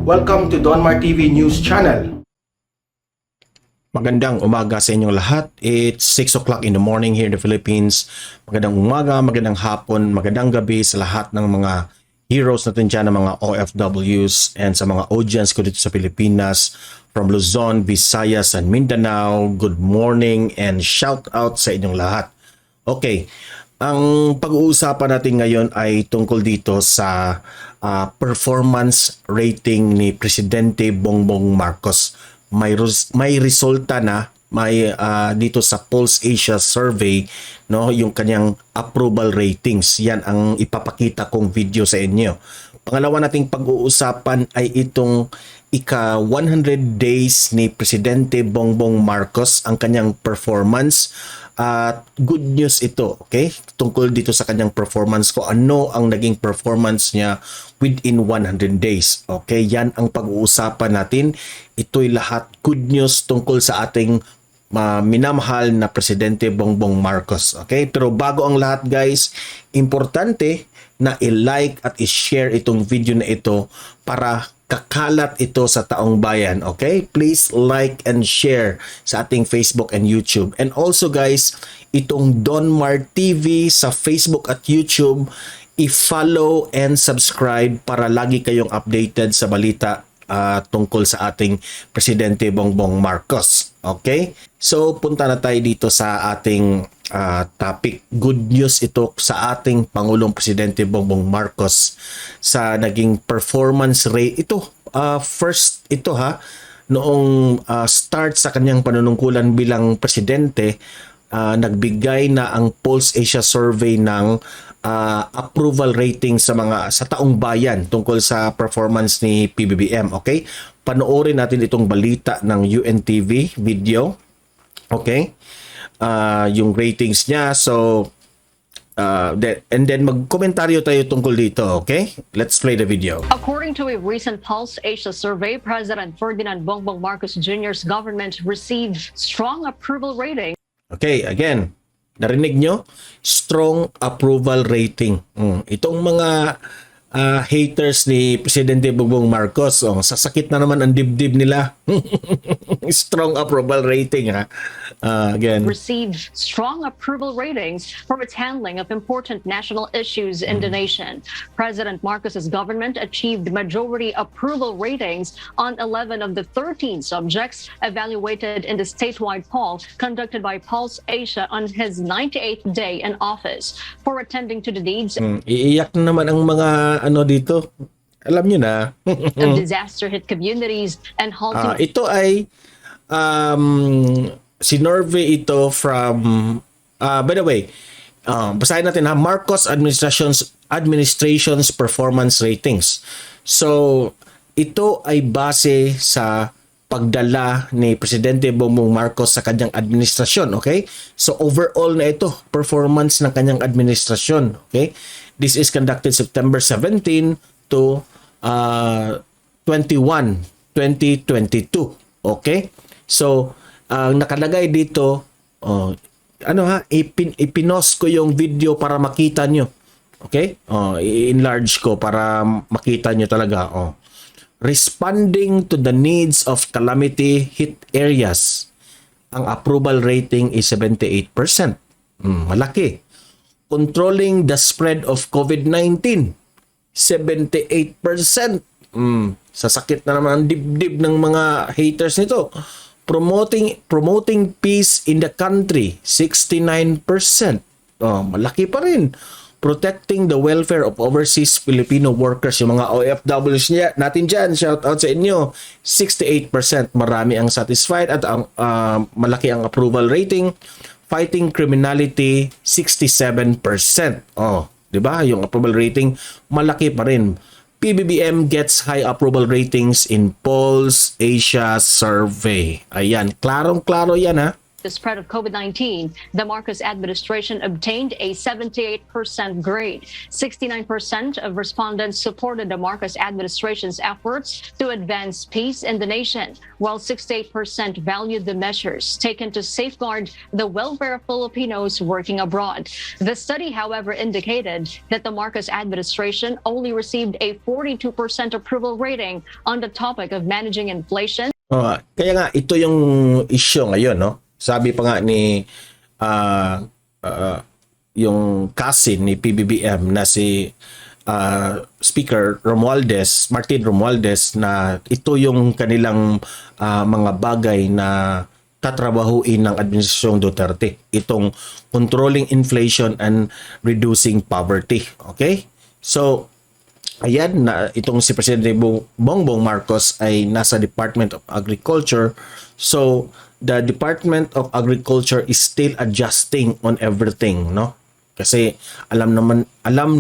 Welcome to Donmar TV News Channel. Magandang umaga sa inyong lahat. It's 6 o'clock in the morning here in the Philippines. Magandang umaga, magandang hapon, magandang gabi sa lahat ng mga heroes natin dyan, ng mga OFWs and sa mga audience ko dito sa Pilipinas from Luzon, Visayas, and Mindanao. Good morning and shout out sa inyong lahat. Okay, ang pag-uusapan natin ngayon ay tungkol dito sa performance rating ni Presidente Bongbong Marcos. May resulta na dito sa Pulse Asia survey, no, yung kanyang approval ratings. Yan ang ipapakita kong video sa inyo. Pangalawa nating pag-uusapan ay itong ika 100 days ni Presidente Bongbong Marcos, ang kanyang performance. Good news ito, okay? Tungkol dito sa kanyang performance, ko ano ang naging performance niya within 100 days. Okay, yan ang pag-uusapan natin. Ito'y lahat good news tungkol sa ating minamahal na Presidente Bongbong Marcos. Okay, pero bago ang lahat guys, importante na i-like at i-share itong video na ito para kakalat ito sa taong bayan. Okay? Please like and share sa ating Facebook and YouTube. And also guys, itong Donmar TV sa Facebook at YouTube, i-follow and subscribe para lagi kayong updated sa balita tungkol sa ating Presidente Bongbong Marcos. Okay? So, punta na tayo dito sa ating topic. Good news ito sa ating Pangulong Presidente Bongbong Marcos sa naging performance rate. Ito, first ito noong start sa kanyang panunungkulan bilang presidente, nagbigay na ang Pulse Asia survey ng approval rating sa taong bayan tungkol sa performance ni PBBM. Okay? Panoorin natin itong balita ng UNTV video. Okay? Yung ratings niya. So, and then magkomentaryo tayo tungkol dito. Okay? Let's play the video. According to a recent Pulse Asia survey, President Ferdinand Bongbong Marcos Jr.'s government received strong approval rating. Okay, again, narinig nyo? Strong approval rating. Itong mga haters ni Presidente Bongbong Marcos, sasakit na naman ang dibdib nila. Strong approval rating, again. Received strong approval ratings for its handling of important national issues in the nation. President Marcos's government achieved majority approval ratings on 11 of the 13 subjects evaluated in the statewide poll conducted by Pulse Asia on his 98th day in office. For attending to the needs Iiyak na naman ang mga dito. Alam nyo na. of disaster-hit communities and halting Ito ay sinorvey ito from by the way, basahin natin Marcos administration's performance ratings. So ito ay base sa pagdala ni Presidente Bongbong Marcos sa kanyang administrasyon. Okay? So overall na ito, performance ng kanyang administrasyon. Okay? This is conducted September 17 to 21, 2022. Okay? So, ang nakalagay dito, ipinost ko yung video para makita nyo. Okay? I-enlarge ko para makita nyo talaga. Responding to the needs of calamity hit areas, ang approval rating is 78%. Malaki. Controlling the spread of COVID-19, 78%. Sasakit na naman ang dibdib ng mga haters nito. Promoting peace in the country, 69%. Malaki pa rin. Protecting the welfare of overseas Filipino workers, yung mga OFWs natin dyan, shout out sa inyo, 68%. Marami ang satisfied at malaki ang approval rating. Fighting criminality, 67%. Di ba? Yung approval rating, malaki pa rin. PBBM gets high approval ratings in Pulse Asia survey. Ayan, klarong-klaro yan the spread of COVID-19, the Marcos administration obtained a 78% grade. 69% of respondents supported the Marcos administration's efforts to advance peace in the nation, while 68% valued the measures taken to safeguard the welfare of Filipinos working abroad. The study, however, indicated that the Marcos administration only received a 42% approval rating on the topic of managing inflation. Kaya nga, ito yung issue ngayon, no? Sabi pa nga ni yung cousin ni PBBM na si Speaker Martin Romualdez, na ito yung kanilang mga bagay na tatrabahuin ng Administrasyong Duterte. Itong controlling inflation and reducing poverty. Okay? So, ayan na itong si Presidente Bongbong Marcos ay nasa Department of Agriculture. So, the Department of Agriculture is still adjusting on everything, no? Kasi alam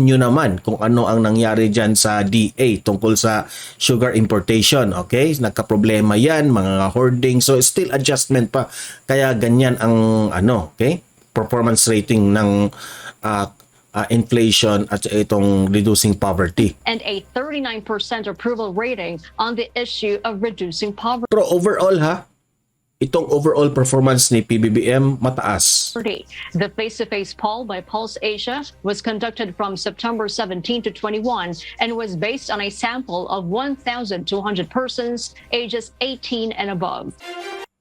nyo naman kung ano ang nangyari diyan sa DA tungkol sa sugar importation, okay? Nagka-problema 'yan, mga hoarding. So still adjustment pa. Kaya ganyan ang okay? Performance rating ng inflation at itong reducing poverty. And a 39% approval rating on the issue of reducing poverty. Pero overall itong overall performance ni PBBM mataas. The face-to-face poll by Pulse Asia was conducted from September 17 to 21 and was based on a sample of 1,200 persons ages 18 and above.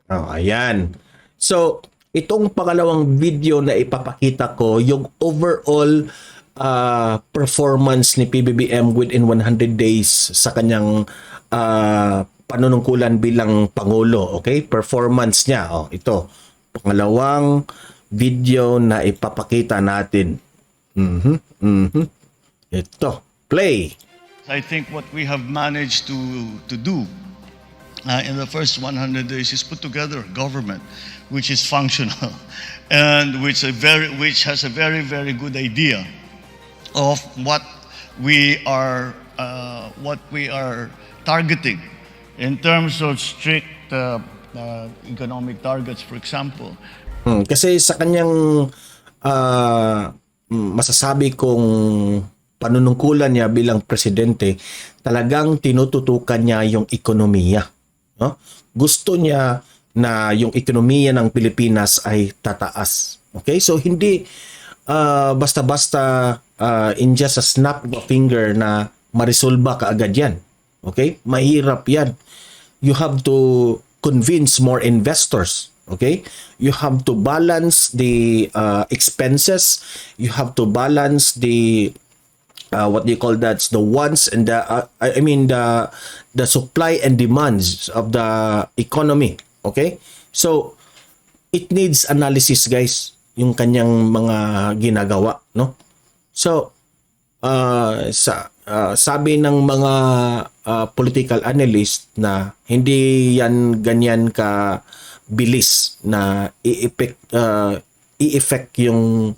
Ayan. So, itong pangalawang video na ipapakita ko, yung overall performance ni PBBM within 100 days sa kanyang panunungkulan bilang Pangulo, okay? Performance niya, ito. Pangalawang video na ipapakita natin. Ito, play. I think what we have managed to do in the first 100 days is put together a government which is functional and which has a very, very good idea of what we are targeting in terms of strict economic targets, for example. Kasi sa kanyang masasabi kong panunungkulan niya bilang presidente, talagang tinututukan niya yung ekonomiya. No? Gusto niya na yung ekonomiya ng Pilipinas ay tataas. Okay? So hindi basta-basta in just a snap of a finger na marisolba kaagad yan. Okay? Mahirap yan. You have to convince more investors. Okay? You have to balance the expenses. You have to balance the what do you call that? The wants and the the supply and demands of the economy. Okay? So it needs analysis, guys, yung kanyang mga ginagawa, no? So sabi ng mga political analyst na hindi yan ganyan ka bilis na i-effect yung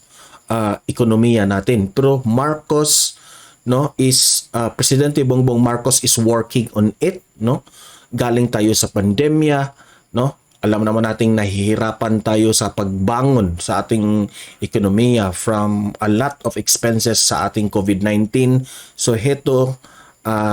ekonomiya natin. Pero Marcos, no, Presidente Bongbong Marcos is working on it, no? Galing tayo sa pandemya, no? Alam naman nating nahihirapan tayo sa pagbangon sa ating ekonomiya from a lot of expenses sa ating COVID-19. So heto,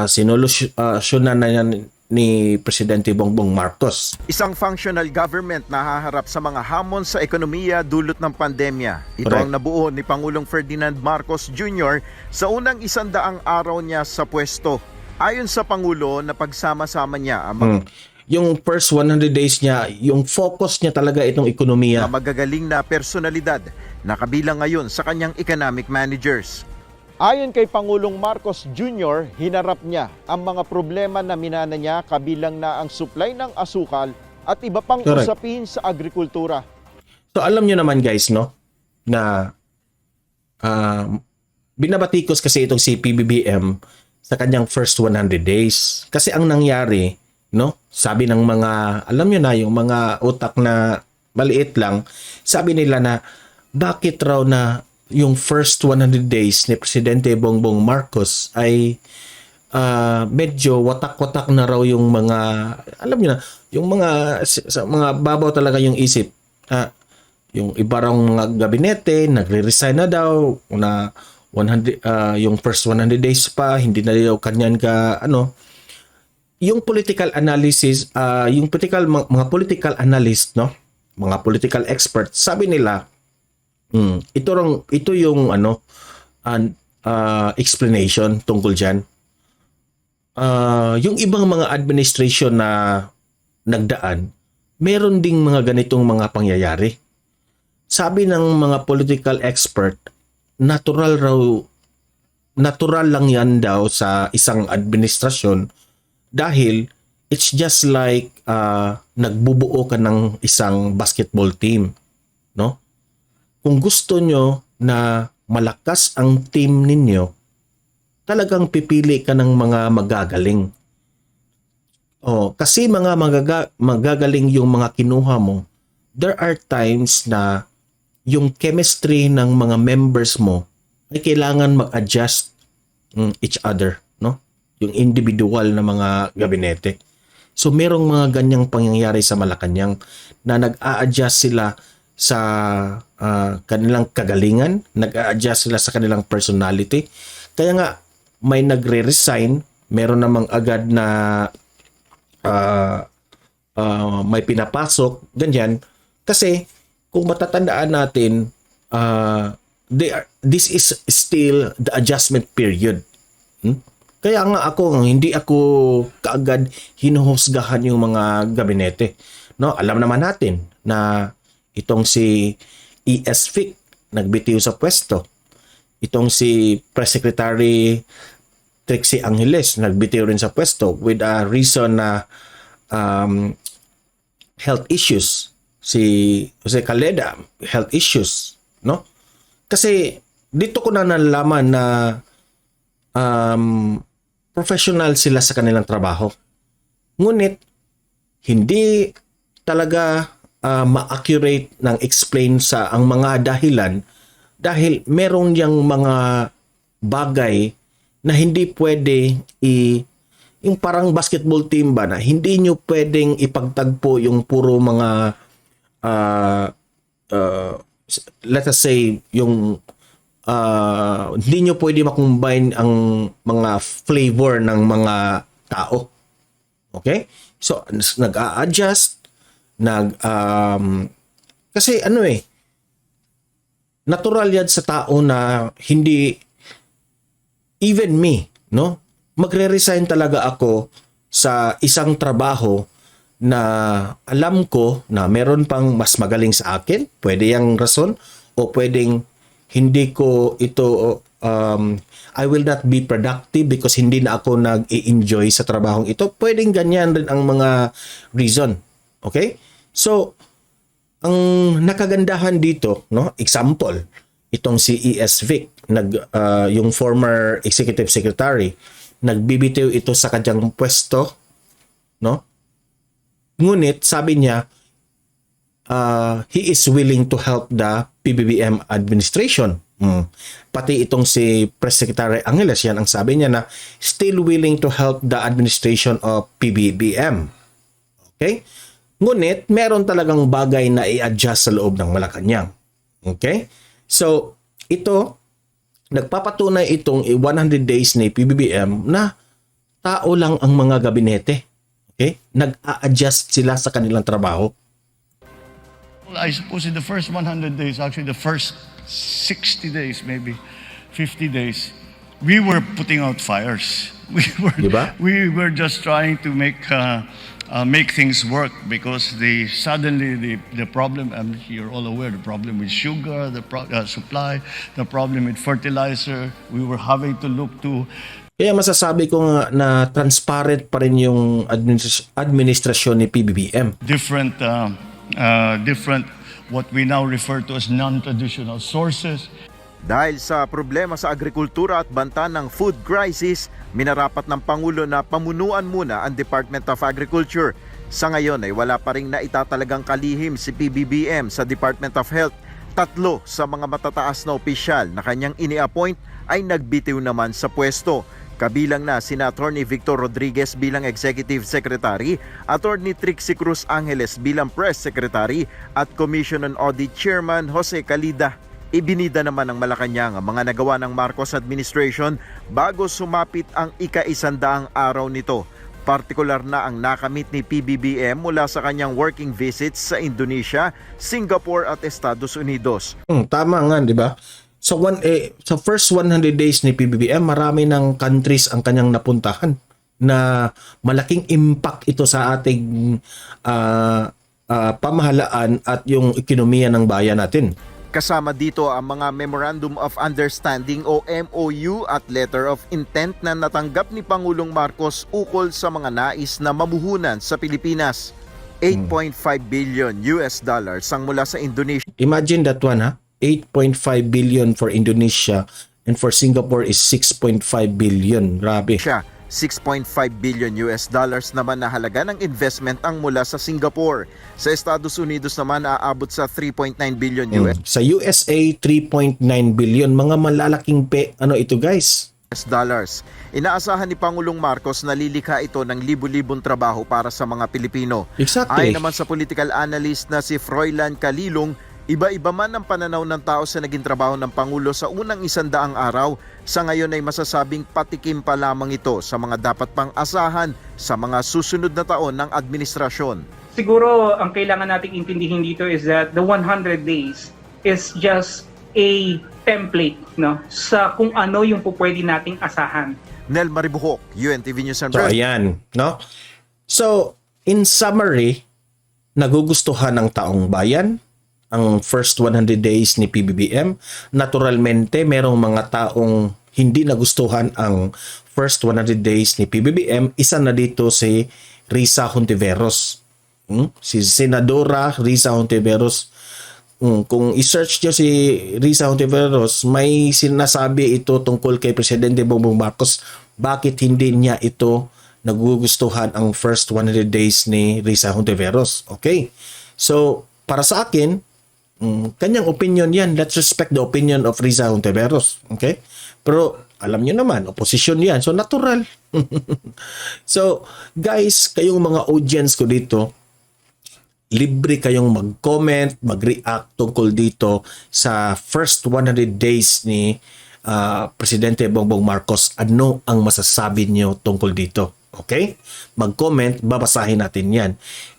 sinolusyonan na yan ni Presidente Bongbong Marcos. Isang functional government na haharap sa mga hamon sa ekonomiya dulot ng pandemya. Ito Correct. ang nabuo ni Pangulong Ferdinand Marcos Jr. sa unang 100 araw niya sa pwesto. Ayon sa Pangulo na pagsama-sama niya ang mga Yung first 100 days niya, yung focus niya talaga itong ekonomiya. magagaling na personalidad na kabilang ngayon sa kanyang economic managers. Ayon kay Pangulong Marcos Jr., hinarap niya ang mga problema na minana niya kabilang na ang supply ng asukal at iba pang Correct. usapin sa agrikultura. So alam nyo naman, guys, no, na binabatikos kasi itong si PBBM sa kanyang first 100 days. Kasi ang nangyari, no, sabi ng mga, alam nyo na, yung mga utak na maliit lang, sabi nila na bakit raw na yung first 100 days ni Presidente Bongbong Marcos ay medyo watak-watak na raw yung mga, alam niyo na, yung mga babaw talaga yung isip. Yung iba raw mga gabinete, nagre-resign na daw na 100 yung first 100 days pa hindi na daw kanyan ka yung political analysis yung mga political analyst mga political experts sabi nila ito yung explanation tungkol diyan. Yung ibang mga administration na nagdaan meron ding mga ganitong mga pangyayari. Sabi ng mga political expert, natural lang yan daw sa isang administrasyon dahil it's just like nagbubuo ka ng isang basketball team, no? Kung gusto nyo na malakas ang team ninyo, talagang pipili ka ng mga magagaling. Kasi mga magagaling yung mga kinuha mo, there are times na yung chemistry ng mga members mo ay kailangan mag-adjust each other, no? Yung individual na mga gabinete. So merong mga ganyang pangyayari sa Malacanang na nag-a-adjust sila sa kanilang kagalingan, nag-a-adjust sila sa kanilang personality. Kaya nga may nagre-resign, meron namang agad na may pinapasok, ganyan. Kasi kung matatandaan natin, this is still the adjustment period. Kaya nga hindi ako kaagad hinuhusgahan yung mga gabinete. No, alam naman natin na itong si E.S. Vic nagbitiw sa pwesto. Itong si Press Secretary Trixie Angeles nagbitiw rin sa pwesto with a reason na health issues. Si Jose Caleda, health issues, no? Kasi dito ko na nalaman na professional sila sa kanilang trabaho. Ngunit hindi talaga ma-accurate ng explain sa ang mga dahilan dahil merong yang mga bagay na hindi pwede yung parang basketball team ba na hindi nyo pwedeng ipagtagpo yung puro mga let us say yung hindi nyo pwede makombine ang mga flavor ng mga tao. Okay? So nag-a-adjust kasi natural yan sa tao na hindi even me, no? Magre-resign talaga ako sa isang trabaho na alam ko na meron pang mas magaling sa akin, pwede yung rason, o pwedeng hindi ko ito, I will not be productive because hindi na ako nag-i-enjoy sa trabahong ito. Pwedeng ganyan rin ang mga reason. Okay? So, ang nakagandahan dito, no? Example, itong si E.S. Vic, yung former executive secretary, nagbibitiw ito sa kanyang pwesto, no? Ngunit sabi niya, he is willing to help the PBBM administration. Pati itong si Press Secretary Angeles, yan ang sabi niya na still willing to help the administration of PBBM. Okay? Ngunit, meron talagang bagay na i-adjust sa loob ng Malacanang. Okay? So, ito, nagpapatunay itong 100 days ni PBBM na tao lang ang mga gabinete. Okay? Nag-a-adjust sila sa kanilang trabaho. Well, I suppose in the first 100 days, actually the first 60 days, maybe 50 days, we were putting out fires. Diba? We were just trying to make things work because suddenly the problem, you're all aware, the problem with sugar, the supply, the problem with fertilizer, we were having to look to. Kaya masasabi ko nga na transparent pa rin yung administrasyon ni PBBM. Different what we now refer to as non-traditional sources. Dahil sa problema sa agrikultura at banta ng food crisis, minarapat ng Pangulo na pamunuan muna ang Department of Agriculture. Sa ngayon ay wala pa rin naitatalagang kalihim si PBBM sa Department of Health. 3 sa mga matataas na opisyal na kanyang ini-appoint ay nagbitiw naman sa pwesto. Kabilang na sina Attorney Victor Rodriguez bilang Executive Secretary, Attorney Trixie Cruz Angeles bilang Press Secretary at Commission on Audit Chairman Jose Calida. Ibinida naman ng Malacanang ang mga nagawa ng Marcos administration bago sumapit ang ika-100 araw nito. Partikular na ang nakamit ni PBBM mula sa kanyang working visits sa Indonesia, Singapore at Estados Unidos. Tama nga, di ba? Sa first 100 days ni PBBM, marami ng countries ang kanyang napuntahan na malaking impact ito sa ating pamahalaan at yung ekonomiya ng bayan natin. Kasama dito ang mga Memorandum of Understanding o MOU at Letter of Intent na natanggap ni Pangulong Marcos ukol sa mga nais na mamuhunan sa Pilipinas. 8.5 billion US dollars ang mula sa Indonesia. Imagine that one, ha? 8.5 billion for Indonesia and for Singapore is 6.5 billion. Grabe. 6.5 billion US dollars naman na halaga ng investment ang mula sa Singapore. Sa Estados Unidos naman aabot sa 3.9 billion US Sa USA, 3.9 billion. Mga malalaking ito guys. dollars. Inaasahan ni Pangulong Marcos na lilikha ito ng libu-libong trabaho para sa mga Pilipino. Exactly. Ayon naman sa political analyst na si Froilan Calilong, iba-iba man ang pananaw ng tao sa naging trabaho ng Pangulo sa unang 100 araw, sa ngayon ay masasabing patikim pa lamang ito sa mga dapat pang asahan sa mga susunod na taon ng administrasyon. Siguro ang kailangan nating intindihin dito is that the 100 days is just a template, no, sa kung ano yung pwede nating asahan. Nel Maribuhok, UNTV News and So Press. ayan, no? So, in summary, nagugustuhan ng taong bayan ang first 100 days ni PBBM. Naturalmente, merong mga taong hindi nagustuhan ang first 100 days ni PBBM. Isa na dito si Risa Hontiveros. Si Senadora Risa Hontiveros. Kung i-search nyo si Risa Hontiveros, may sinasabi ito tungkol kay Presidente Bongbong Marcos. Bakit hindi niya ito nagugustuhan ang first 100 days ni Risa Hontiveros? Okay? So, para sa akin, kanyang opinion yan. Let's respect the opinion of Risa Hontiveros. Okay? Pero alam nyo naman, opposition yan. So, natural. So, guys, kayong mga audience ko dito, libre kayong mag-comment, mag-react tungkol dito sa first 100 days ni Presidente Bongbong Marcos. Ano ang masasabi nyo tungkol dito? Okay? Mag-comment, babasahin natin yan.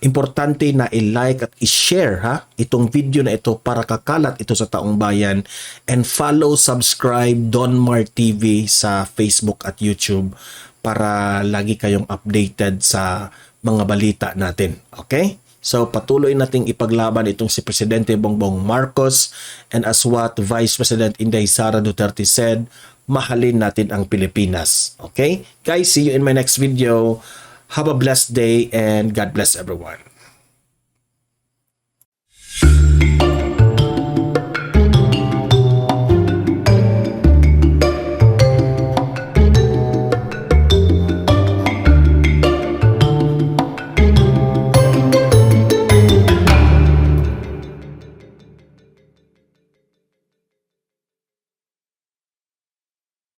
Importante na i-like at i-share itong video na ito para kakalat ito sa taong bayan. And follow, subscribe Don Mar TV sa Facebook at YouTube para lagi kayong updated sa mga balita natin. Okay? So patuloy nating ipaglaban itong si Presidente Bongbong Marcos, and as what Vice President Inday Sara Duterte said, mahalin natin ang Pilipinas. Okay? Guys, see you in my next video. Have a blessed day and God bless everyone.